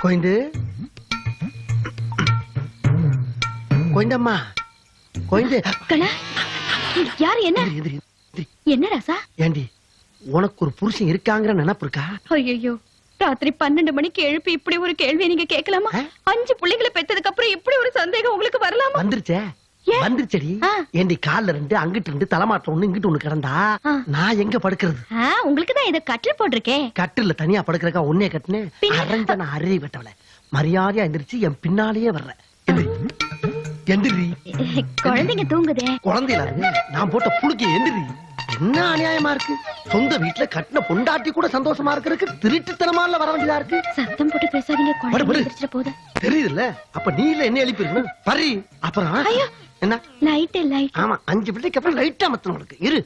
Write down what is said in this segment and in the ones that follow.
கோயிந்து கோயிந்தம்மா கோயிந்து கண்ணா யாரு என்ன எதிரி என்ன ராசா? ஏண்டி உனக்கு ஒரு புருஷன் இருக்காங்கிற நினைப்பு இருக்கா? ஐயோ ராத்திரி 12 மணிக்கு எழுப்பி இப்படி ஒரு கேள்வி நீங்க கேட்கலாமா? 5 பிள்ளைகளை பெத்ததுக்கு அப்புறம் இப்படி ஒரு சந்தேகம் உங்களுக்கு வரலாமா? வந்துருச்சே வந்துருச்சடி. ஏண்டி கால்ல 2 அங்கிட்டு 2 தலைமாட்டம் 1 இங்கிட்டு 1 கிடந்தா நான் எங்க படுக்கிறது? உங்களுக்கு தான் இத கட்டில் போட்டிருக்கேன். கட்டில தனியா படுக்கிறக்கா ஒன்னே கட்டுனே அரஞ்சன அறி வெட்டவள மரியாதையா எந்திரிச்சு என் பின்னாலேயே வர்ற. எந்திரி குழந்தைங்க தூங்குதே. குழந்தையில நான் போட்ட புழுக்கி எந்திரி. என்ன அநியாயமா இருக்கு? சொந்த வீட்டுல கட்டின பொண்டாட்டி கூட சந்தோஷமா இருக்கிறதுக்கு திருட்டுத்தனமால வர வேண்டியதா இருக்கு. சத்தம் போட்டு பேசாதீங்க, குழந்தை எந்திரிச்சிட போகுது. தெரியுதுல்ல, அப்ப நீ இல்ல என்ன எழுப்பிருக்கணும் பரி. அப்புறம் என்ன லைட் ஆமா 5 பிள்ளைக்கு அப்புறம் லைட்டா மத்தணும் உனக்கு இரு.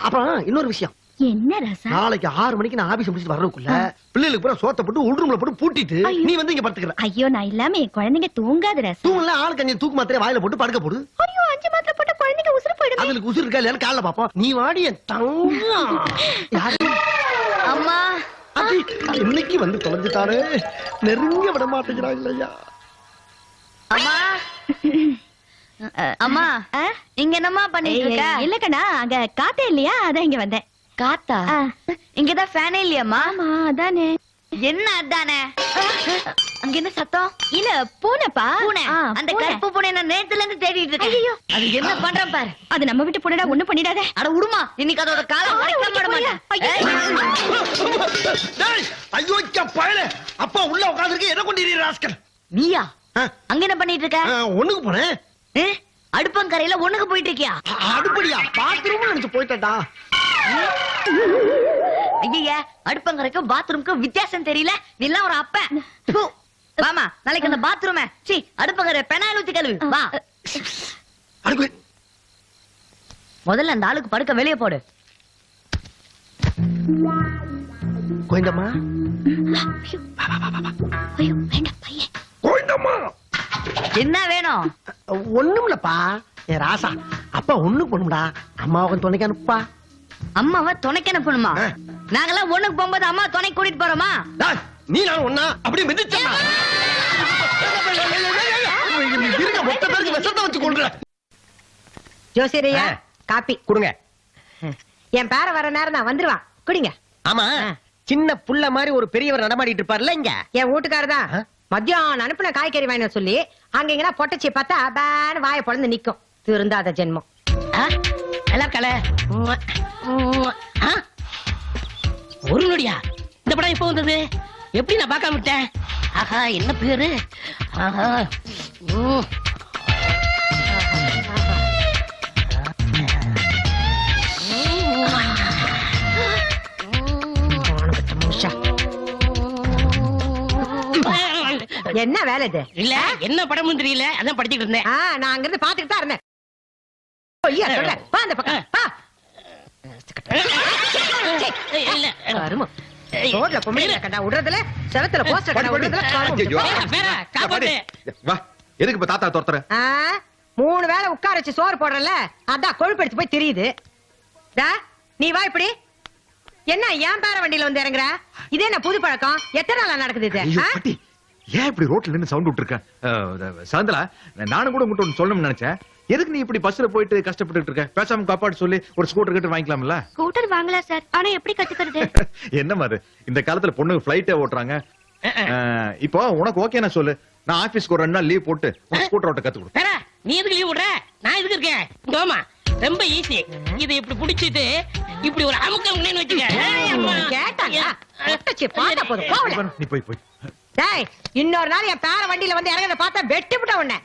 அப்புறம் இன்னொரு விஷயம். என்ன ராசா? நாளைக்கு 6 மணிக்கு நான் ஆபீஸ் முடிச்சிட்டு வரதுக்குள்ள பிள்ளைகளுக்கு பூரா சோத்த போட்டு உள்ரூம்ல போட்டு பூட்டிட்டு நீ வந்து இங்க படுத்துக்கற. ஐயோ நான் இல்லாம என் குழந்தைங்க தூங்காது ராசா. தூங்கல ஆளுக்கு 5 தூக்கு மாத்திரை வாயில போட்டு படுக்க போடு. ஐயோ 5 மாத்திரை போட்டு குழந்தைங்க உசுறு போயிடுமே. அதுக்கு உசுறு இருக்கா இல்லையா காலைல பாப்போம். நீ வாடி என் தங்கம். யாரு? அம்மா. இன்னைக்கு வந்து தொலைஞ்சிட்டாரு. நெருங்க விட மாட்டேங்கிறாங்க ஐயா. அம்மா அம்மா இங்க என்னம்மா பண்ணிட்டு இருக்க? இல்ல கண்ணா, அங்க காத்தே இல்லையா, அதான் இங்க வந்தேன். காத்தா? இங்கதான் ஃபேனே இல்லையாம்மா? ஆமா அதானே. என்ன அதானே? அங்க என்ன சத்தம்? இல்ல பூனைப்பா. பூனை? அந்த கருப்பு பூனை நான் நேத்துல இருந்து தேடிட்டு இருக்கேன். ஐயோ அது என்ன பண்றேன் பாரு. அது நம்ம வீட்டு பூனைடா, ஒண்ணும் பண்ணிடாதே. அட உடுமா, இன்னைக்கு அதோட காலம் வரைக்கும் விட மாட்டேன். ஐயோ பயலே, அப்பா உள்ள உட்கார்ந்திருக்க, என்ன கொண்டிரு ராஸ்கல். நீயா அங்க என்ன பண்ணிட்டு இருக்க? ஒண்ணுக்கு போனேன். அடுப்பங்கரையில ஒண்ணுக்கு போயிட்டு இருக்கியா? அடுப்படியா? பாத்ரூம் நினைச்சு போயிட்டா. ஐயா, அடுப்பங்கரைக்கும் பாத்ரூமுக்கும் வித்தியாசம் தெரியல. நீ எல்லாம் ஒரு அப்ப. வாமா, நாளைக்கு அந்த பாத்ரூம் அடுப்பங்கரை பெனாயில் ஊத்தி கழுவு. வா முதல்ல அந்த ஆளுக்கு படுக்க வெளியே போடு. கோயிந்தம்மா. ஐயோ வேண்டாம் பையன். கோயிந்தம்மா என்ன வேணும்? ஒண்ணுமில்லப்பா. ஏ ராசா, அப்பா ஒண்ணுக்கு போணும்டா. அம்மாவை துணைக்கு அனுப்பா. அம்மாவை துணைக்கு அனுப்பணுமா? நாங்கெல்லாம் ஒண்ணுக்கு போகும்போது அம்மா துணை கூட்டிட்டு போறோமா? நீ நான் ஒண்ணா அப்படியே மிதிச்சா மொத்த பேருக்கு விஷத்தை வச்சு கொள்ற. ஜோசியரையா காப்பி கொடுங்க. என் பேர வர நேரம் தான் வந்துருவான், குடிங்க. ஆமா, சின்ன புள்ள மாதிரி ஒரு பெரியவர் நடமாடிட்டு இருப்பார்ல இங்க. என் வீட்டுக்காரதான் மத்தியானம் அனுப்புன காய்கறி வாங்கி சொல்லி அங்க இங்கன்னா பொட்டச்சி பார்த்தா பேன்னு வாயை பொழந்து நிக்கும். திருந்தாத ஜென்மம். நல்லா இருக்கல. ஒரு நொடியா இந்த படம் எப்ப வந்தது? எப்படி நான் பார்க்காம விட்டேன்? ஆஹா, என்ன பேரு? ஆஹா, என்ன வேலை இது? இல்ல என்ன படம் தெரியல, அதான் படிச்சுட்டு இருந்தேன். நான் அங்க இருந்து பாத்துட்டு தான் இருந்தேன். மூணு வேளை உட்கார வச்சு சோறு போடுறல, அதான் கொழுப்படுத்து போய் தெரியுது. நீ வா இப்படி. என்ன ஏன் பேர வண்டியில வந்து இறங்குற? இது என்ன புது பழக்கம்? எத்தனை நாளா நடக்குது இது? ஏன் இப்படி ரோட்ல நின்னு சவுண்ட் விட்டு இருக்க? சாந்தலா, நானும் கூட உங்ககிட்ட ஒன்னு சொல்லணும்னு நினைச்சேன். எதுக்கு நீ இப்படி பஸ்ல போயிட்டு கஷ்டப்பட்டு இருக்க? பேசாம காப்பாடு சொல்லி ஒரு ஸ்கூட்டர் கிட்ட வாங்கிக்கலாம்ல? ஸ்கூட்டர் வாங்கலாம் சார், ஆனா எப்படி கத்துக்கிறது? என்ன மாதிரி இந்த காலத்துல பொண்ணுங்க பிளைட்டே ஓட்டுறாங்க. இப்போ உனக்கு ஓகே நான் சொல்லு, நான் ஆபீஸ்க்கு ஒரு 2 நாள் லீவ் போட்டு ஸ்கூட்டர் ஓட்ட கத்து கொடு. நீ எதுக்கு லீவ் விடுற? நான் எதுக்கு இருக்கேன்? கோமா ரொம்ப ஈஸி. இதை இப்படி புடிச்சிட்டு இப்படி ஒரு அமுக்கம் வச்சுக்க. நீ போய் போய் இன்னொரு நாள் என் பேர வண்டியில வந்து இறங்கத பார்த்தா வெட்டி விட்ட உடனே.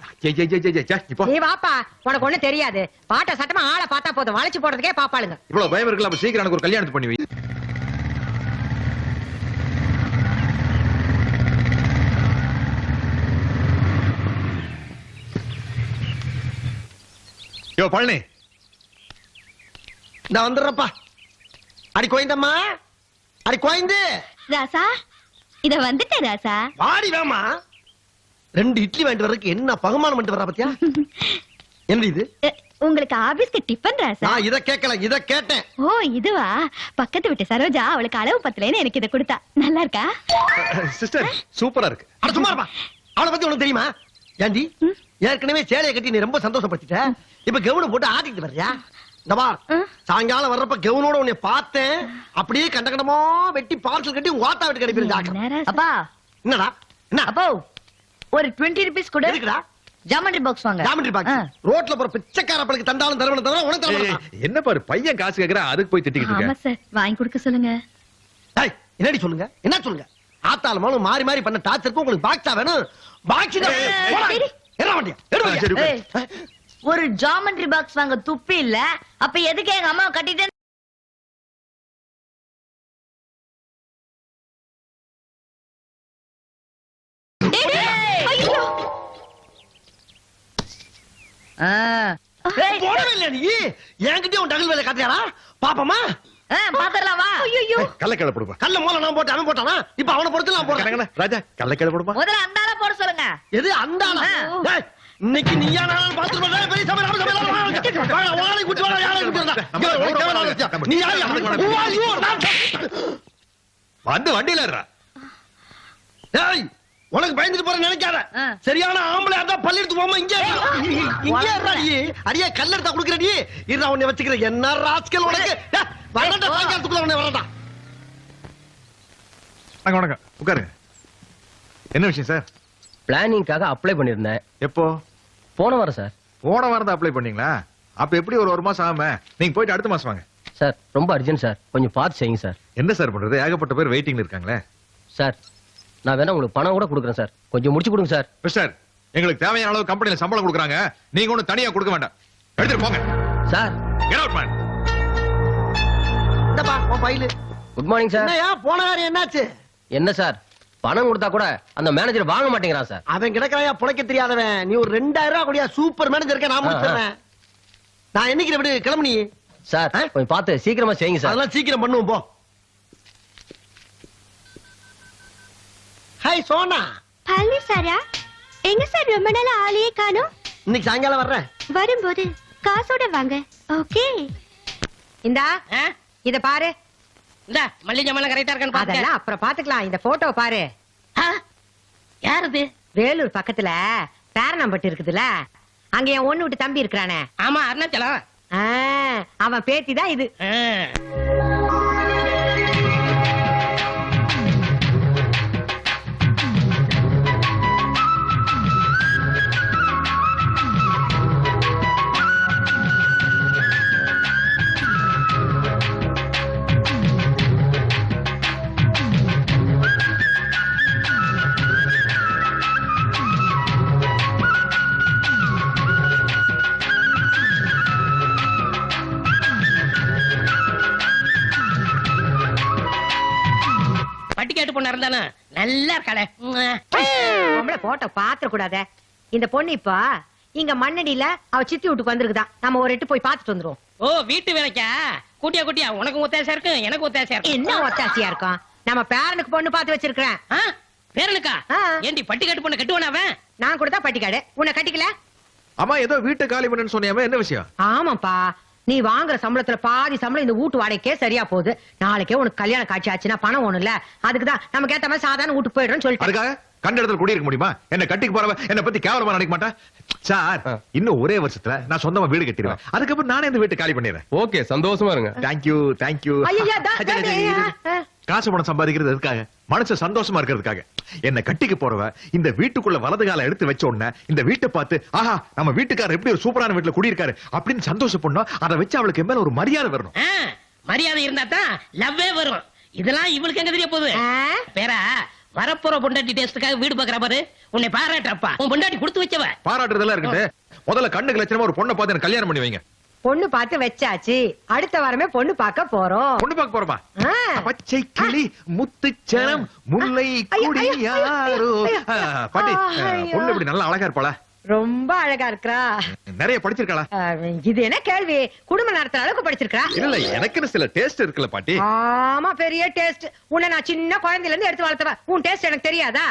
நீ வாப்பா, உனக்கு ஒண்ணு தெரியாது. பாட்ட சட்டமா ஆளை பார்த்தா போதும், வளைச்சு போடுறதுக்கே பாப்பாளுங்க. இவ்வளவு பயம் இருக்குல்ல, அப்ப சீக்கிரம் எனக்கு ஒரு கல்யாணத்தை பண்ணி வை. யோ பழனி, நான் வந்துடுறப்பா. அடி கோயந்தம்மா, அடி கோயந்து. ராசா இத வந்துட்டேன் ராசா. வாடி வாமா. 2 இட்லி வாங்கிட்டு வர்றதுக்கு என்ன பகுமானம் பண்ணிட்டு வர பத்தியா? என்ன இது? உங்களுக்கு ஆபீஸ்க்கு டிஃபன் ராசா? நான் இத கேட்கல, இத கேட்டேன். ஓ இதுவா? பக்கத்து வீட்டு சரோஜா அவளுக்கு அளவு பத்தலைன்னு எனக்கு இதை கொடுத்தா. நல்லா இருக்கா? சிஸ்டர் சூப்பரா இருக்கு. அட சும்மா இருப்பா. அவளை பத்தி உனக்கு தெரியுமா? ஏண்டி ஏற்கனவே சேலையை கட்டி நீ ரொம்ப சந்தோஷப்படுத்திட்ட. இப்ப கவுன போட்டு ஆட்டிட்டு வர்றியா? இந்த பார், சாயங்காலம் வர்றப்ப கவுனோட உன்னை பார்த்தேன், அப்படியே கண்டமா வெட்டி பார்சல் கட்டி உங்க ஆத்தா வீட்டுக்கு அனுப்பிடுறாங்க. அப்பா என்னடா என்ன அப்போ ஒரு 20 rupees கொடு. எதுக்குடா? ஜாமெண்ட்ரி பாக்ஸ் வாங்க. ஜாமெண்ட்ரி பாக்ஸ் ரோட்ல போற பிச்சைக்கார பழக்கு தந்தாலும் தரவன தவிர உனக்கு தர மாட்டான். என்ன பாரு பையன் காசு கேக்குறா, அதுக்கு போய் திட்டிக்கிட்டு ஆமா இருக்க. சார், வாங்கி கொடுக்க சொல்லுங்க. டேய் என்னடி சொல்லுங்க, என்ன சொல்லுங்க? ஆத்தால மாலும் மாறி மாறி பண்ண டார்ச்சருக்கு உங்களுக்கு பாக்ஸா வேணும்? பாக்ஸ் தான். என்ன வண்டியா? சரி, ஏய், ஒரு ஜாமெண்ட்ரி பாக்ஸ் வாங்க துப்பி இல்ல. அப்ப எதுக்கு எங்க அம்மா கட்டிட்டேன்? ஐயோ! போடவே இல்ல நீ. என்கிட்ட உன் டகல் வேலை காட்டியாரா? பாப்பமா பாத்திரலாம் வா. ஐயோ! கள்ளக்கடை போடுப்பா. கல்ல மூல நான் போட்டு அவன் போட்டானா? இப்ப அவனை பொறுத்து நான் போடுறேன். ராஜா கள்ளக்கடை போடுப்பா. முதல்ல அந்த ஆளை போட சொல்லுங்க. எது அந்த ஆளா? டேய், இன்னைக்கு நீயா நான் பாத்து போறேன். பெரிய சபை நம்ம சபையில வாழை குட்டி வாழை யாரை குட்டிறா? நீ யாரு? வந்து வண்டியில ஏறா. டேய் உனக்கு பயந்துட்டு போற நினைக்காத. சரியான ஆம்பளை அதான் பள்ளி எடுத்து போமா இங்க இங்க ஏறாடி. அடியே கல்ல எடுத்தா குடுக்குறடி. இறா உன்னை வச்சுக்கிற. என்ன ராஸ்கல் உனக்கு? வரடா சாயங்காலத்துக்குள்ள உன்னை வரடா. வணக்கம் உட்காருங்க. என்ன விஷயம் சார்? பிளானிங்காக அப்ளை பண்ணிருந்தேன். எப்போ? போன வாரம் சார். போன வாரம் தான் அப்ளை பண்ணீங்களா? அப்ப எப்படி ஒரு மாசம் ஆகாம நீங்க போயிட்டு அடுத்த மாசம் வாங்க. சார் ரொம்ப அர்ஜென்ட் சார், கொஞ்சம் பார்த்து செய்யுங்க சார். என்ன சார் பண்றது? ஏகப்பட்ட பேர் வெயிட்டிங்ல இருக்காங்களே. சார் நான் வேணா உங்களுக்கு பணம் கூட கொடுக்குறேன் சார், கொஞ்சம் முடிச்சு கொடுங்க சார். மிஸ்டர், எங்களுக்கு தேவையான அளவு கம்பெனில சம்பளம் கொடுக்குறாங்க, நீங்க ஒண்ணு தனியா கொடுக்க வேண்டாம். எடுத்துட்டு போங்க சார். Get out, man. இந்தப்பா உன் ஃபைல். Good morning sir. என்னையா போன வாரம் என்னாச்சு? என்ன சார், பணம் கொடுத்தா கூட அந்த மேனேஜர் வாங்க மாட்டேங்கிறான் சார். அவன் கிடக்குறாயா புழைக்க தெரியாதவன். நீ ஒரு 2000 ரூபாய் கூடிய சூப்பர் மேனேஜர் நான் முடிச்சிடுறேன். நான் என்னைக்கு விடு கிளம்பு நீ. சார் கொஞ்சம் பார்த்து சீக்கிரமா செய்யுங்க சார். அதெல்லாம் சீக்கிரம் பண்ணுவோம் போ. ஹாய் சோனா. பழனி சாரா? எங்க சார் ரொம்ப நாள் ஆளையே காணோம்? இன்னைக்கு சாயங்காலம் வர்றேன். வரும்போது காசோட வாங்க. ஓகே. இந்தா ஆ? இத பாரு. இந்த மல்லிகை ஜாமான் கரெக்டா இருக்கான்னு பாருங்க. அதெல்லாம் அப்புறம் பாத்துக்கலாம். இந்த போட்டோ பாரு. யார் இது? வேலூர் பக்கத்துல பேரணம்பட்டு இருக்குதுல, அங்க என் ஒண்ணு விட்டு தம்பி இருக்கிறானே. ஆமா அருணாச்சலம். அவன் பேத்தி தான் இது. பட்டிக்காட்டு பொண்ணா இருந்தானே நல்லா இருக்காளே. நம்மள போட்டோ பாத்திர கூடாத. இந்த பொண்ணு இப்ப இங்க மண்ணடியில அவ சித்தி வீட்டுக்கு வந்திருக்குதான். நம்ம ஒரு எட்டு போய் பாத்துட்டு வந்துருவோம். ஓ வீட்டு வேலைக்கா? கூட்டியா கூட்டியா, உனக்கும் ஒத்தாசா இருக்கு எனக்கு ஒத்தாசா இருக்கு. என்ன ஒத்தாசியா இருக்கும்? நம்ம பேரனுக்கு பொண்ணு பாத்து வச்சிருக்கிறேன். பேரனுக்கா? ஆ. ஏண்டி பட்டிக்காட்டு பொண்ணு கட்டுவானா அவன்? நான் கூட தான் பட்டிக்காடு. உன்னை கட்டிக்கல? அம்மா ஏதோ வீட்டை காலி பண்ணுன்னு சொன்னியாமே, என்ன விஷயம்? ஆமாப்பா, நீ வாங்குற சம்பளத்துல பாதி சம்பளம் இந்த வீட்டு வாடகைக்கே சரியா போகுது. நாளைக்கே உனக்கு கல்யாணம் காட்சி ஆச்சுன்னா பணம் ஒண்ணும் இல்ல. அதுக்குதான் நமக்கு ஏத்த மாதிரி சாதாரண வீட்டுக்கு போயிடுறோம்னு சொல்லிட்டு. அதுக்காக கண்ட இடத்துல குடியிருக்க முடியுமா? என்ன கட்டிக்கு போறவ என்ன பத்தி கேவலமா நினைக்க மாட்டா சார். இன்னும் ஒரே வருஷத்துல நான் சொந்தமா வீடு கட்டிடுவேன். அதுக்கப்புறம் நானே இந்த வீட்டை காலி பண்ணிடுறேன். ஓகே, சந்தோஷமா இருங்க. Thank you thank you. ஐயா, காசு பணம் சம்பாதிக்கிறது எதுக்காக? மனுஷன் சந்தோஷமா இருக்கிறதுக்காக. என்ன கட்டிக்கு போறவ இந்த வீட்டுக்குள்ள வலது கால எடுத்து வச்ச உடனே இந்த வீட்டை பார்த்து ஆஹா நம்ம வீட்டுக்காரர் எப்படி ஒரு சூப்பரான வீட்டுல குடியிருக்காரு அப்படின்னு சந்தோஷப்படணும். அதை வச்சு அவளுக்கு மேல ஒரு மரியாதை வரணும். மரியாதை இருந்தா தான் லவ்வே வரும். இதெல்லாம் இவளுக்கு எங்க தெரிய போகுது? பேரா வரப்போற பொண்டாட்டி டேஸ்டுக்காக வீடு பாக்குற பாரு. உன்னை பாராட்டப்பா. உன் பொண்டாட்டி கொடுத்து வச்சவ. பாராட்டுறதெல்லாம் இருக்கட்டும், முதல்ல கண்ணுக்கு லட்சணமா ஒரு பொண்ணை பார்த்து எனக்கு கல்யாணம் பண்ணி வைங்க. பொண்ணு பார்த்து வச்சாச்சு. அடுத்த வாரமே பொண்ணு பார்க்க போறோம். பொண்ணு பார்க்க போறோமா? ஆ. பச்சை கிளி முத்துச்சரம் முல்லை குடி யாரோ. பாட்டி, பொண்ணு இப்படி நல்லா அழகா இருப்பாளா? ரொம்ப அழகா இருக்கா. நிறைய படிச்சிருக்காளா? இது என்ன கேள்வி? குடும்ப நடத்துற அளவுக்கு படிச்சிருக்கா? இல்ல எனக்குன்னு சில டேஸ்ட் இருக்குல்ல பாட்டி. ஆமா, பெரிய டேஸ்ட். உன்னை நான் சின்ன குழந்தையில இருந்து எடுத்து வளர்த்தவ. உன் டேஸ்ட் எனக்கு தெரியாதா?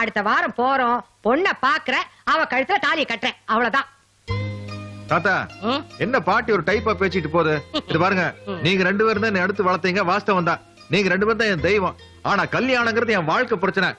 அடுத்த வாரம் போறோம், பொண்ண பாக்குற, அவ கழுத்துல தாலியை கட்டுறேன், அவ்வளவுதான். தாத்தா ம்? என்ன பாட்டி ஒரு டைப்பா பேசிட்டு போகுது. இது பாருங்க, நீங்க 2 பேரும் தான் என்னை எடுத்து வளர்த்தீங்க, வாஸ்தவம் தான். நீங்க 2 பேரும் தான் என் தெய்வம். ஆனா கல்யாணங்கிறது என் வாழ்க்கை பிரச்சனை.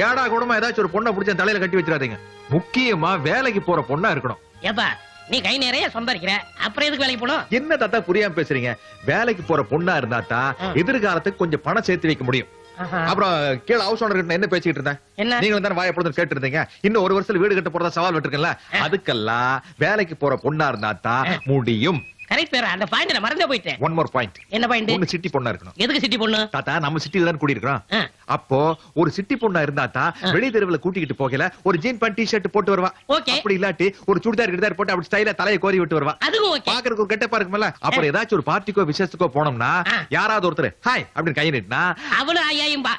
ஏடா கூடமா ஏதாச்சும் ஒரு பொண்ணை பிடிச்ச தலையில கட்டி வச்சிடாதீங்க. முக்கியமா வேலைக்கு போற பொண்ணா இருக்கணும். ஏப்பா நீ கை நிறைய சம்பாதிக்கிற, அப்புறம் எதுக்கு வேலைக்கு போகணும்? என்ன தாத்தா புரியாம பேசுறீங்க? வேலைக்கு போற பொண்ணா இருந்தா தான் எதிர்காலத்துக்கு கொஞ்சம் பணம் சேர்த்து வைக்க முடியும். ஆஹா. அப்புறம் கீழே ஹவுஸ் ஓனர் என்ன பேசிட்டு இருந்தேன்? என்ன? நீங்களும் தானே வாயை பொழுது கேட்டு இருந்தீங்க. இன்னும் 1 வருஷத்துல வீடு கட்ட போறதா சவால் விட்டுருக்கல. அதுக்கெல்லாம் வேலைக்கு போற பொண்ணா இருந்தா தான் முடியும். கரெக்ட் பேரா, அந்த பாயிண்ட் நான் மறந்தே போயிட்டேன். One more point. என்ன பாயிண்ட்? ஒன்னு சிட்டி பொண்ணா இருக்கணும். எதுக்கு சிட்டி பொண்ணு? தாத்தா நம்ம சிட்டில தான் குடியிருக்கிறோம். ஆ. அப்போ ஒரு சிட்டி பொண்ணா இருந்தா தான் வெளி தெருவுல கூட்டிக்கிட்டு போகல ஒரு ஜீன் பேண்ட் டி-ஷர்ட் போட்டு வருவா. ஓகே. அப்படி இல்லாட்டி ஒரு சுடிதார் கிடிதார் போட்டு அப்படி ஸ்டைலா தலையை கோரி விட்டு வருவா. அதுவும் ஓகே. பாக்குறதுக்கு ஒரு கெட்டப்பா இருக்கும்ல. அப்புறம் ஏதாச்சும் ஒரு பார்ட்டிக்கோ விசேஷத்துக்கோ போனோம்னா ஆ. யாராவது ஒருத்தர் ஹாய் அப்படின்னு கை நீட்டினா அவளும் ஐயாயும் பா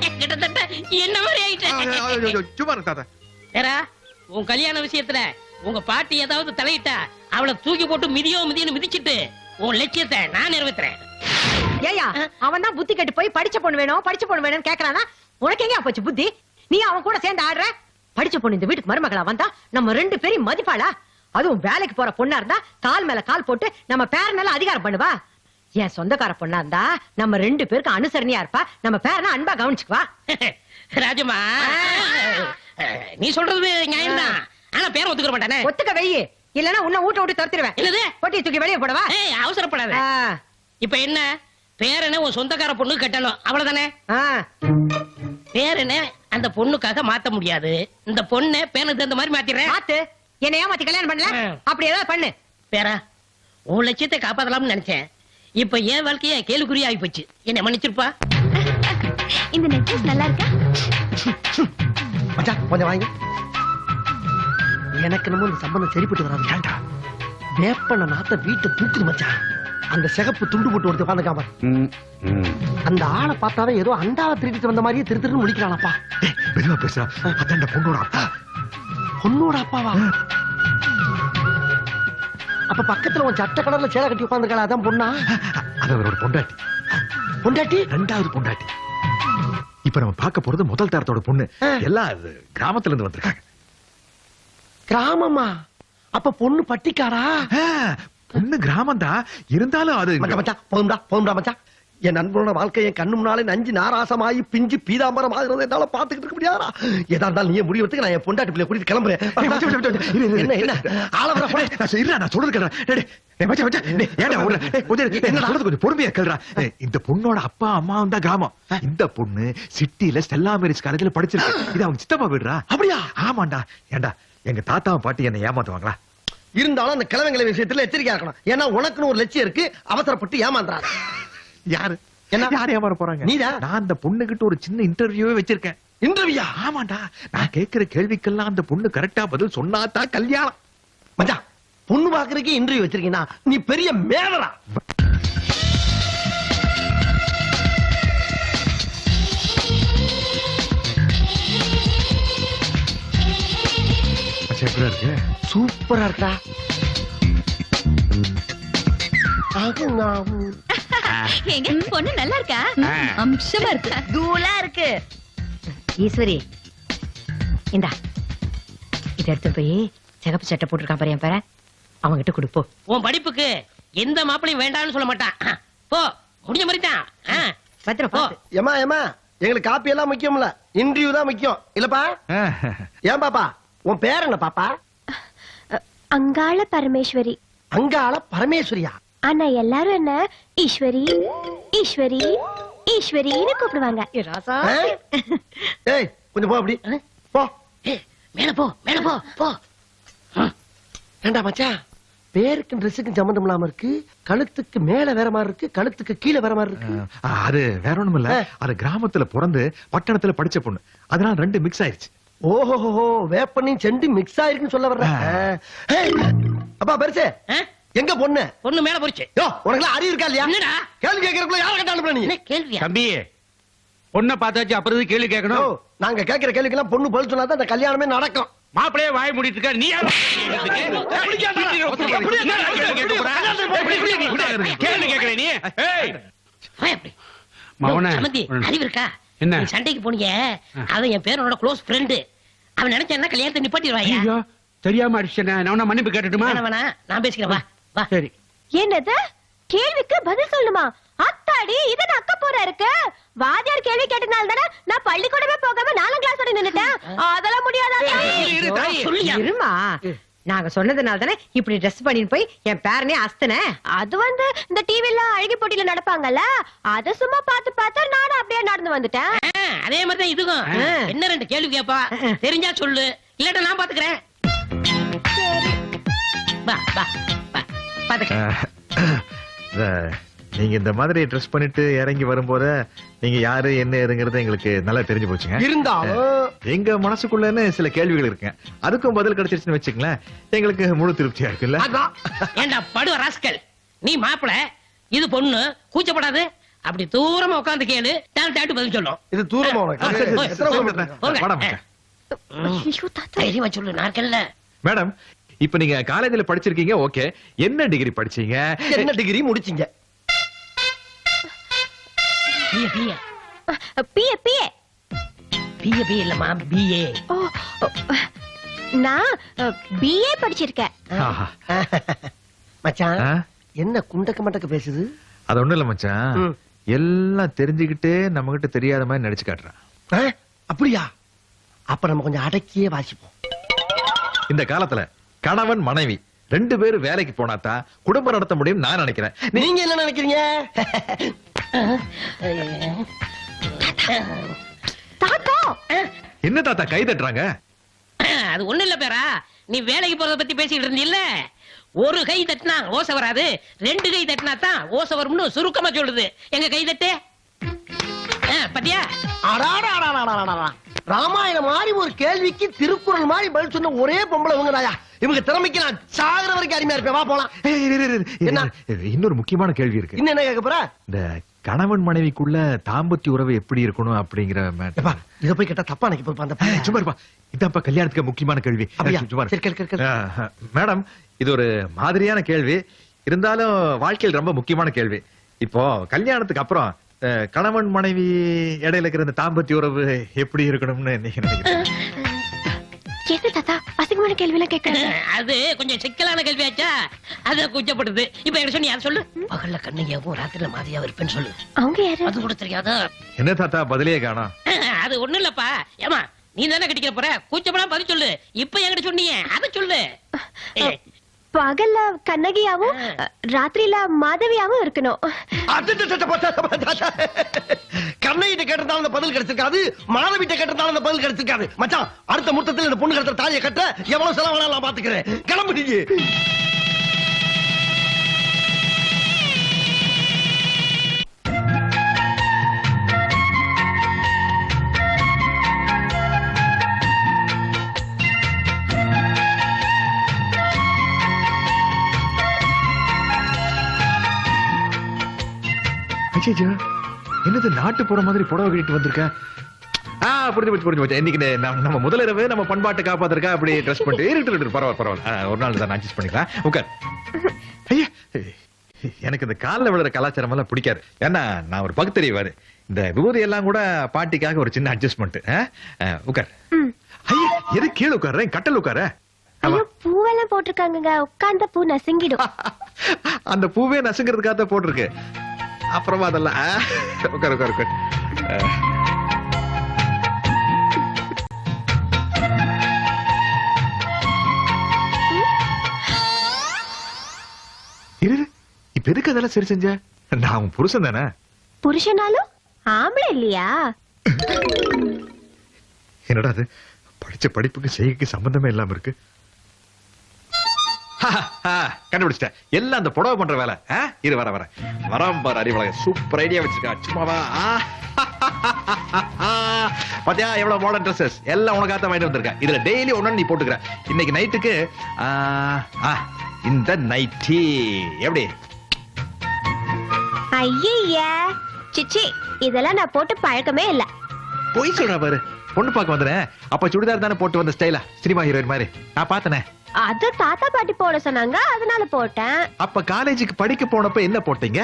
கிட்டத்தட்ட என்ன மாதிரி ஆயிட்டேன். சும்மா இரு தாத்தா. ஏரா, உன் கல்யாண விஷயத்துல உங்க பாட்டி ஏதாவது தலையிட்டா அவளை தூக்கி போட்டு மிதின்னு மிதிச்சிட்டு உன் லட்சியத்தை நான் நிறைவேற்றுறேன். ஏயா, அவன் தான் புத்தி கெட்டு போய் படிச்ச பொண்ணு வேணும், படிச்ச பொண்ணு வேணும்னு கேக்குறானா? உனக்கு எங்க போச்சு புத்தி? நீ அவன் கூட சேர்ந்து ஆடுற? படிச்ச பொண்ணு இந்த வீட்டுக்கு மருமகளா வந்தா நம்ம 2 பேரும் மதிப்பாளா? அதுவும் வேலைக்கு போற பொண்ணா இருந்தா கால் மேல கால் போட்டு நம்ம பேர் மேல அதிகாரம் பண்ணுவா. என் சொந்தக்கார பொண்ணா இருந்தா நம்ம 2 பேருக்கு அனுசரணையா இருப்பா, நம்ம பேரனா அன்பா கவனிச்சுக்குவா. ராஜம்மா, நீ சொல்றது நியாயம்தான். ஆனா பேரை ஒத்துக்க மாட்டானே. ஒத்துக்க வெயி, இல்லன்னா உன்னை ஊட்ட விட்டு துரத்திடுவேன். என்னது? பொட்டி தூக்கி வெளியே போடவா? ஏய், அவசரப்படாத. ஆ, இப்ப என்ன பேரனை உன் சொந்தக்கார பொண்ணு கட்டணும், அவ்வளவுதானே? ஆ. பேரனை அந்த பொண்ணுக்காக மாத்த முடியாது. இந்த பொண்ணை பேனுக்கு தகுந்த மாதிரி மாத்திடுறேன். மாத்து, என்ன ஏமாத்தி கல்யாணம் பண்ணல? அப்படி ஏதாவது பண்ணு. பேரா, உன் லட்சியத்தை காப்பாத்தலாம்னு நினைச்சேன். இப்ப என் வாழ்க்கைய கேள்விக்குறி ஆகி போச்சு. என்ன மன்னிச்சிருப்பா. இந்த நெக்லஸ் நல்லா இருக்கா? மச்சான் கொஞ்சம் வாங்க. எனக்கு நம்ம இந்த சம்பந்தம் சரிப்பட்டு வராது. ஏன்டா வேப்பன நாத்த வீட்டை தூக்குது மச்சான். அந்த சிகப்பு துண்டு போட்டு ஒருத்த உட்காந்துக்காம அந்த ஆளை பார்த்தாவே ஏதோ அண்டாவை திருடிட்டு வந்த மாதிரியே திருன்னு முடிக்கிறானப்பா. மெதுவா பேசுறா. அதான் அந்த பொண்ணோட அப்பா. பொண்ணோட அப்பாவா? அப்ப பக்கத்துல உன் சட்ட கடல்ல சேலை கட்டி உட்காந்துருக்கா, அதான் பொண்ணா? அது அவரோட பொண்டாட்டி. பொண்டாட்டி? 2வது பொண்டாட்டி. இப்ப நம்ம பார்க்க போறது முதல் தரத்தோட பொண்ணு. எல்லாம் அது கிராமத்துல இருந்து வந்திருக்காங்க. கிராமமா? அப்ப பொண்ணு பட்டிக்காரா? பொண்ணு கிராமம் தான், இருந்தாலும் அது மச்சான் மச்சான் போதும்டா மச்சான். என் நண்பனோட வாழ்க்கை என் கண்ணு முன்னாலே நஞ்சு நாராசமாயி பிஞ்சு பீதாம்பரம் ஆகுறது என்னால பாத்துக்கிட்டு இருக்க முடியாதா? ஏதா இருந்தாலும் நீ முடிவெடுத்துக்கு நான் என் பொண்டாட்டி பிள்ளைய கூட்டிட்டு கிளம்புறேன். என்ன என்ன ஆளவரா போய் நான் சொல்றது கொஞ்சம் பொறுமையா கேள்றா. இந்த பொண்ணோட அப்பா அம்மாவும் தான் கிராமம். இந்த பொண்ணு சிட்டில ஸ்டெல்லா மேரிஸ் காலேஜ்ல படிச்சிருக்கு. இது அவங்க சித்தப்பா வீடுறா. அப்படியா? ஆமாண்டா. ஏண்டா எங்க தாத்தாவும் பாட்டி என்ன ஏமாத்துவாங்களா? இருந்தாலும் அந்த கிழவங்களை விஷயத்துல எச்சரிக்கையா இருக்கணும். ஏன்னா உனக்குன்னு ஒரு லட்சியம் இருக்கு, அவசரப்பட்டு ஏமாந்துறாரு. யாரு என்ன? யார் ஏமாற போறாங்க? நீதான். நான் அந்த பொண்ணுகிட்ட ஒரு சின்ன இன்டர்வியூவே வச்சிருக்கேன். இன்டர்வியூயா? ஆமாண்டா. நான் கேக்குற கேள்விக்கெல்லாம் அந்த பொண்ணு கரெக்டா பதில் சொன்னாதான் கல்யாணம். மச்சான், பொண்ணு பாக்குறதுக்கு இன்டர்வியூ வச்சிருக்கீங்கன்னா நீ பெரிய மேலரா. எப்படியா இருக்கு? சூப்பரா இருக்கா. எங்க பொண்ணு நல்லா இருக்கா? அம்சமா இருக்கு. தூளா இருக்கு. ஈஸ்வரி, இந்தா இத எடுத்து போய் சிகப்பு சட்டை போட்டுருக்கான் பாரு என் பேர, அவன்கிட்ட கொடுப்போ. உன் படிப்புக்கு எந்த மாப்பிளையும் வேண்டாம்னு சொல்ல மாட்டான். போ, முடிஞ்ச மாதிரி தான். பத்திரம் போ. பாத்து. ஏமா ஏமா, எங்களுக்கு காப்பி எல்லாம் முக்கியம்ல, இன்டர்வியூ தான் முக்கியம் இல்லப்பா? ஏன் பாப்பா, உன் பேர் என்ன பாப்பா? அங்காள பரமேஸ்வரி. அங்காள பரமேஸ்வரியா? ஆனா எல்லாரும் என்ன ஈஸ்வரி ஈஸ்வரி ஈஸ்வரின்னு கூப்பிடுவாங்க. ஏ ராசா, ஆ? ஏய் கொஞ்சம் போ, அப்படி போ. ஏய், மேல போ, மேல போ, போ. ஏண்டா மச்சான், பேருக்கு ட்ரெஸ்ஸுக்கு சம்பந்தம் இல்லாம இருக்கு. கழுத்துக்கு மேல வேற மாதிரி இருக்கு, கழுத்துக்கு கீழே வேற மாதிரி இருக்கு. அது வேற ஒண்ணும் இல்ல. அது கிராமத்துல பிறந்து பட்டணத்துல படிச்ச பொண்ணு, அதனால 2 மிக்ஸ் ஆயிருச்சு. ஓஹோ, வேப்பனையும் செண்டு மிக்ஸ் ஆயிருக்குன்னு சொல்ல வர்ற. அப்பா பெருசு, ஆ? எங்க பொண்ணு? பொண்ணு மேல போச்சு. யோ, உனக்கு அறிவு இருக்கா இல்லையா? என்னடா கேள்வி கேட்கறதுக்குள்ள யாரை கேட்ட அனுப்புற நீ? என்ன கேள்வியா? தம்பி, பொண்ணை பார்த்தாச்சு, அப்புறம் எதுக்கு கேள்வி யோ, கேட்கணும்? நாங்க கேட்கிற கேள்விக்கெல்லாம் பொண்ணு பதில் சொன்னாதான் அந்த கல்யாணமே நடக்கும். மாப்பிளையே வாய் மூடிட்டு இருக்க, நீ யாரு? கேள்வி கேட்கற நீ? ஏய், வா அப்படி. மவனே, சமந்தி, அறிவு இருக்கா? என்ன? நீ சண்டைக்கு போனீங்க அவன் என் பேரோட க்ளோஸ் ஃப்ரெண்டு. அவன் நினைச்ச என்ன கல்யாணத்தை நிப்பாட்டிடுவாயா? ஐயோ தெரியாம அடிச்சேன். நான் மன்னிப்பு கேட்டுட்டுமா? வேணா நான் பேசிக்கிறேன். வா வா. சரி. என்னது கேள்விக்கு பதில் சொல்லுமா? அத்தாடி இது அக்க போற இருக்கு. வாத்தியார் கேள்வி கேட்டனால தானே நான் பள்ளிக்கூடமே போகாம 4ஆம் கிளாஸ் வரை நின்னுட்டேன். அதெல்லாம் முடியாதா? இரு, தாயி. சொல்லியா? இருமா, நாங்க சொன்னதுனால தானே இப்படி ட்ரெஸ் பண்ணிட்டு போய் என் பேரனே அஸ்தனே. அது இந்த டிவில அழகி போட்டியில நடப்பாங்கல்ல, அத சும்மா பார்த்து நானும் அப்படியே நடந்து வந்துட்டேன். அதே மாதிரி தான் இதுக்கும். என்ன 2 கேள்வி கேப்பா, தெரிஞ்சா சொல்லு, இல்லாட்டா நான் பாத்துக்கிறேன். வா வா வா பாத்துக்க. நீங்க இந்த மாதிரி ட்ரெஸ் பண்ணிட்டு இறங்கி வரும்போது நீங்க யாரு என்ன ஏதுங்கிறது எங்களுக்கு நல்லா தெரிஞ்சு போச்சுங்க. இருந்தாலும் எங்க மனசுக்குள்ளன்னு சில கேள்விகள் இருக்குங்க. அதுக்கும் பதில் கிடைச்சிருச்சுன்னு வச்சுங்களேன், எங்களுக்கு முழு திருப்தியா இருக்குல்ல. அதான். ஏண்டா படுவ ராஸ்கல், நீ மாப்பிள, இது பொண்ணு, கூச்சப்படாது. அப்படி தூரமா உட்கார்ந்து கேளு, டேட்டு பதில் சொல்லும். இது தூரமா உனக்கு. ஆ, சரி, சரி, எத்தனை சரி, கிலோமீட்டர்? சரி, வாடா மச்சான். ஐயோ தாத்தா, தைரியமா சொல்லு, நான் இருக்கேன்ல. மேடம், இப்ப நீங்க காலேஜ்ல படிச்சிருக்கீங்க, ஓகே. என்ன டிகிரி படிச்சீங்க? என்ன டிகிரி முடிச்சீங்க? BA BA BA BA. BA BA இல்லம்மா, பிஏ. ஓ, நான் பிஏ படிச்சிருக்கேன். ஆஹா. மச்சான், ஆ? என்ன குண்டக்க மண்டக்க பேசுது? அது ஒண்ணும் இல்ல மச்சான், ம். எல்லாம் தெரிஞ்சுக்கிட்டே நம்ம கிட்ட தெரியாத மாதிரி நடிச்சு காட்டுறான். ஆ? அப்படியா? அப்ப நம்ம கொஞ்சம் அடக்கியே வாசிப்போம். இந்த காலத்துல கணவன் மனைவி 2 பேரும் வேலைக்கு போனாதான் குடும்பம் நடத்த முடியும் நான் நினைக்கிறேன். நீங்க என்ன நினைக்கிறீங்க? தாத்தா, என்ன தாத்தா கை தட்டுறாங்க? அது ஒண்ணு இல்ல பேரா, நீ வேலைக்கு போறத பத்தி பேசிட்டு இருந்தீல்ல, ஒரு கை தட்டினா ஓசை வராது, 2 கை தட்டினா தான் ஓசை வரும்னு சுருக்கமா சொல்லுது. எங்க கை தட்டு பத்தியா? அடாடாடாடாடாடா. ராமாயணம் மாதிரி ஒரு கேள்விக்கு திருக்குறள் மாதிரி பதில் சொன்ன ஒரே பொம்பளை இவங்கதாயா. இவங்க திறமைக்கு நான் சாகுற வரைக்கும் அருமையா இருப்பேன். வா போலாம். ஏய், என்ன? இன்னொரு முக்கியமான கேள்வி இருக்கு. இன்னும் என்ன கேட்க போற? இந்த கணவன் மனைவிக்குள்ள தாம்பத்திய உறவு எப்படி இருக்கணும் அப்படிங்கிற எப்பா, இத போய் கேட்டா தப்பா நினைக்க போய் அந்த பையன். சும்மா இருப்பா. இதான்ப்பா கல்யாணத்துக்கு முக்கியமான கேள்வி. அப்படியா? சும்மா இரு. சரி, கேளு, கேளு. மேடம், இது ஒரு மாதிரியான கேள்வி, இருந்தாலும் வாழ்க்கையில் ரொம்ப முக்கியமான கேள்வி. இப்போ கல்யாணத்துக்கு அப்புறம் கணவன் மனைவி இடையில இருக்கிற இந்த தாம்பத்திய உறவு எப்படி இருக்கணும்னு நீங்க நினைக்கிறீங்க? என்ன தாத்தா அசிங்கமான கேள்வி எல்லாம் கேட்கறீங்க? அது கொஞ்சம் சிக்கலான கேள்வியாச்சா, அத கூச்சப்படுது. இப்ப என்ன சொன்னி அதை சொல்லு. பகல்ல கண்ணையாவும் ராத்திரில மாதிரியாவும் இருப்பேன்னு சொல்லு. அவங்க யாரு? அது கூட தெரியாதா? என்ன தாத்தா பதிலே காணோம்? அது ஒண்ணு இல்லப்பா. ஏமா, நீ தானே கட்டிக்க போற, கூச்சப்படாம பதில் சொல்லு. இப்ப என்கிட்ட சொன்னீங்க, அதை சொல்லு. பகல்ல கண்ணகியாவும் ராத்திரில மாதவியாவும் இருக்கணும். கண்ணையிட்ட கேட்டதால அந்த பதில் கிடைச்சிருக்காது, மாணவிட்ட கேட்டதால அந்த பதில் கிடைச்சிருக்காது. மச்சான், அடுத்த முகூர்த்தத்தில் இந்த பொண்ணு கடத்த தாலியை கட்ட எவ்வளவு செலவானாலும் நான் பாத்துக்கிறேன். கிளம்பு நீங்க. அச்சச்சோ, என்னது நாட்டு போற மாதிரி புடவை கட்டிட்டு வந்திருக்க? புரிஞ்சு போச்சு. இன்னைக்கு நம்ம முதலிரவு நம்ம பண்பாட்டை காப்பாத்திருக்கா அப்படி ட்ரெஸ் பண்ணிட்டு இருக்கு. பரவாயில்ல, ஒரு நாள் தான் அட்ஜஸ்ட் பண்ணிக்கலாம். உட்கார். ஐயா, எனக்கு இந்த காலில் விழுற கலாச்சாரம் எல்லாம் பிடிக்காது. ஏன்னா நான் ஒரு பகுத்தறிவாரு. இந்த விபூதி எல்லாம் கூட பாட்டிக்காக ஒரு சின்ன அட்ஜஸ்ட்மெண்ட். உட்கார். ஐயா, எது கீழே உட்கார்றேன், கட்டல் உட்கார. ஐயோ, பூவெல்லாம் போட்டிருக்காங்க, உட்கார்ந்த பூ நசுங்கிடும். அந்த பூவே நசுங்கிறதுக்காக தான் போட்டிருக்கு. அப்புறமா அதெல்லாம் உட்கார். இப்ப எதுக்கு அதெல்லாம் சரி செஞ்ச? நான் உன் புருஷன் தானே. புருஷனாலும் ஆம்பளை இல்லையா? என்னடா அது, படிச்ச படிப்புக்கு செய்கைக்கு சம்பந்தமே இல்லாம இருக்கு. கண்டுபிடிச்சிட்டேன், எல்லாம் அந்த புடவை பண்ற வேலை. இரு வரம் பாரு. அறிவழக சூப்பர் ஐடியா வச்சிருக்கா. சும்மாவா? பாத்தியா எவ்வளவு மாடர்ன் ட்ரெஸ்ஸஸ் எல்லாம் உனக்காக வாங்கிட்டு வந்திருக்கேன். இதுல டெய்லி ஒண்ணு நீ போட்டுக்கிற. இன்னைக்கு நைட்டுக்கு இந்த நைட்டி எப்படி? ஐயா சிச்சி, இதெல்லாம் நான் போட்டு பழக்கமே இல்ல. பொய் சொல்ற பாரு. பொண்ணு பார்க்க வந்துறேன், அப்ப சுடிதார் தானே போட்டு வந்த ஸ்டைலா, சினிமா ஹீரோயின் மாதிரி நான் பார்த்தனே. அது தாத்தா பாட்டி போட சொன்னாங்க, அதனால போட்டேன். அப்ப காலேஜுக்கு படிக்க போனப்ப என்ன போட்டீங்க?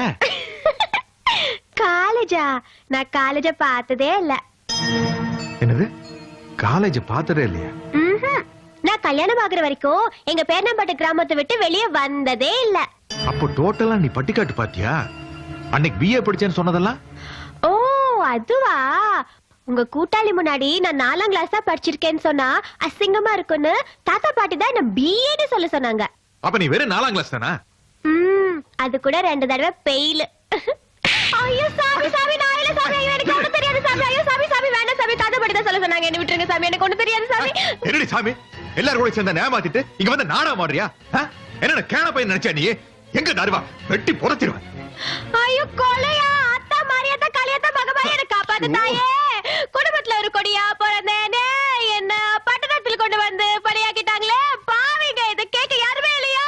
காலேஜ் காலேஜா? நான் காலேஜ பார்த்ததே இல்ல. என்னது காலேஜ் பார்த்ததே இல்லையா? ம்ஹும். நான் கல்யாணம் ஆகுற வரைக்கும் எங்க பேர்ணம்பட்டு கிராமத்தை விட்டு வெளியே வந்ததே இல்ல. அப்போ டோட்டலா நீ பட்டிக்காட்டு பாத்தியா? அன்னைக்கு பிஏ படிச்சேன்னு சொன்னதெல்லாம்? ஓ அதுவா? உங்க கூட்டாளி முன்னாடி நான் 4ஆம் கிளாஸ் தான் படிச்சிருக்கேன்னு சொன்னா அசிங்கமா இருக்குன்னு தாத்தா பாட்டி தான் என்ன பிஏன்னு சொல்ல சொன்னாங்க. அப்ப நீ வெறும் 4ஆம் கிளாஸ் தானா? அது கூட 2 தடவை பெயில். ஐயோ சாமி சாமி நான் இல்ல சாமி, ஐயோ எனக்கு ஒண்ணும் தெரியாது சாமி. ஐயோ சாமி சாமி வேண்டாம் சாமி, தாத்தா பாட்டி தான் சொல்ல சொன்னாங்க. என்ன விட்டுருங்க சாமி, எனக்கு ஒண்ணும் தெரியாது சாமி. என்னடி சாமி எல்லாரும் கூட சேர்ந்து ஏமாத்திட்டு இங்க வந்து நாடா மாடுறியா? என்ன கேன பையன் நினைச்சா நீ? எங்க தருவா வெட்டி புதைச்சிருவேன். ஐயோ கொலையா? அத்தா மாரியாத்தா காளியாத்தா மகமாரி என்ன காப்பாத்து தாயே. குடும்பத்துல ஒரு கொடியா பிறந்தேனே, என்ன பட்டணத்தில் கொண்டு வந்து பலியாக்கிட்டாங்களே பாவிங்க. இத கேட்க யாருமே இல்லையா?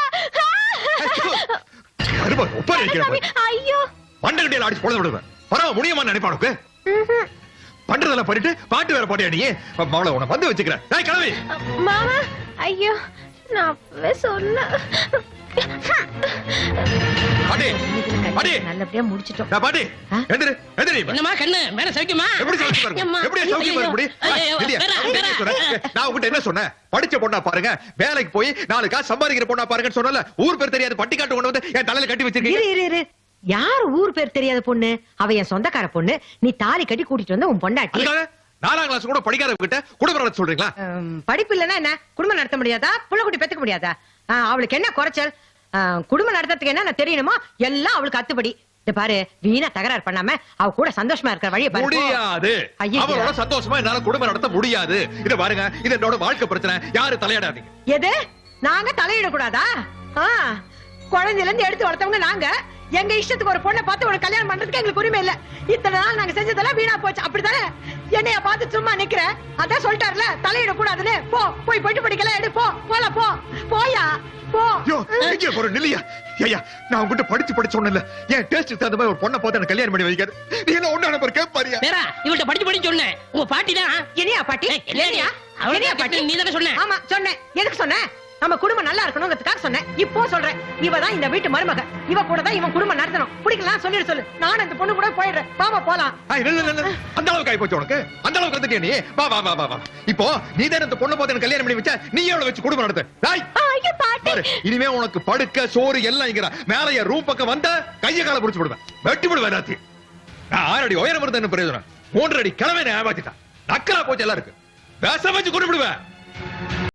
அருவா ஒப்பாரி சாமி, வைக்கிறேன். ஐயோ பண்டகட்டியில அடிச்சு பொழுது விடுவேன். பரவ முடியுமா நினைப்பானுக்கு? பண்றதெல்லாம் பண்ணிட்டு பாட்டு வேற பாட்டியா நீ? அவளை உன்னை வந்து வச்சுக்கிறேன். ஏய் கிளவி. மாமா ஐயோ நான் அப்பவே சொன்னேன். பாட்டி பாட்டி நல்லபடியா முடிச்சிட்டோம். நான் பாட்டி எந்திரு எந்திரி. என்னம்மா கண்ணு மேல சௌக்கியமா? எப்படி சௌக்கியமா இருக்கும்? அம்மா. எப்படி சௌக்கியமா இருக்க முடியும்? ஐயோ, இல்லையா? வேற, நான் வேற. என்ன சொன்னேன்? நான் உங்ககிட்ட என்ன சொன்னேன்? படிச்ச பொண்ணா பாருங்க, வேலைக்கு போய் 4 காசு சம்பாதிக்கிற பொண்ணா பாருங்கன்னு சொன்னல. ஊர் பேர் தெரியாது பட்டிக்காட்டு கொண்டு வந்து என் தலையில கட்டி வச்சிருக்கீங்க. இரு இரு இரு. யார் ஊர் பேர் தெரியாத பொண்ணு? அவ என் சொந்தக்கார பொண்ணு. நீ தாலி கட்டி கூட்டிட்டு வந்த உன் பொண்டாட்டி. அதுக்காக 4ஆம் கிளாஸ் கூட படிக்காத கிட்ட குடும்பம் நடத்த சொல்றீங்களா? படிப்பு இல்லன்னா என்ன குடும்பம் நடத்த முடியாதா? புள்ள குட்டி பெத்துக்க முடியாதா? அவளுக்கு என்ன குறைச்சல்? குடும்பம் நடத்துறதுக்கு என்ன தெரியணுமா? எல்லாம் அவளுக்கு அத்துப்படி. இந்த பாரு வீணா தகராறு பண்ணாம அவ கூட சந்தோஷமா இருக்கிற வழியை பாரு. முடியாது. ஐயையோ. அவளோட சந்தோஷமா என்னால குடும்பம் நடத்த முடியாது. இத பாருங்க, இது என்னோட வாழ்க்கை பிரச்சனை. யாரு தலையிடாதீங்க. எது? நாங்க தலையிட கூடாதா? குழந்தையில இருந்து எடுத்து வளர்த்தவங்க நாங்க. எங்க இஷ்டத்துக்கு ஒரு பொண்ணை பார்த்து ஒரு கல்யாணம் பண்றதுக்கு எங்களுக்கு உரிமை இல்ல. இத்தனை நாள் நாங்க செஞ்சதெல்லாம் வீணா போச்சு. அப்படித்தானே? என்னைய பார்த்து சும்மா நிக்கிற? அதான் சொல்லிட்டாருல தலையிட கூடாதுன்னு. போ போய் பொட்டு படிக்கலாம் எடு. போ போலாம் போ போயா போ. ஐயோ, எங்க போற நில்லையா? ஐயா, நான் உன்கிட்ட படிச்சு சொன்னேன்ல. என் டேஸ்ட் தகுந்த மாதிரி ஒரு பொண்ணை பார்த்து எனக்கு கல்யாணம் பண்ணி வைக்காது. நீ என்ன ஒண்ணு நம்பர் கேட்பாரியா? வேற இவள்கிட்ட படிச்சு சொன்னேன். உங்க பாட்டி தான். என்னையா பாட்டி? என்னையா? என்னையா பாட்டி? நீ தானே சொன்ன. ஆமா சொன்னேன். எதுக்கு சொன்னேன்? நம்ம குடும்பம் நல்லா இருக்கணும்ங்கிறதுக்காக சொன்னேன். இப்போ சொல்றேன், இவ தான் இந்த வீட்டு மருமக. இவ கூட தான் இவன் குடும்பம் நடத்தணும். பிடிக்கலாம் சொல்லிடு சொல்லு. நான் அந்த பொண்ணு கூட போயிடுறேன். பாமா போலாம். அந்த அளவுக்கு ஆயி போச்சு உனக்கு? அந்த அளவுக்கு வந்துட்டியா நீ? வா வா வா வா வா. இப்போ நீ தான் இந்த பொண்ணை பார்த்து எனக்கு கல்யாணம் பண்ணி வச்ச. நீ எவ்வளவு வச்சு குடும்பம் நடத்த? டேய், ஐயோ பாட்டி பாரு, இனிமே உனக்கு படுக்க சோறு எல்லாம் இங்கற. மேல என் ரூம் பக்கம் வந்த கைய கால புடிச்சு விடுவேன். வெட்டி விடுவேன் ராத்தி. நான் 6 அடி உயரம் இருந்த என்ன பிரயோஜனம்? 3 அடி கிழமை ஏமாத்திட்டான். நக்கலா போச்சு எல்லாம் இருக்கு. பேச வச்சு கொண்டு விடுவேன்.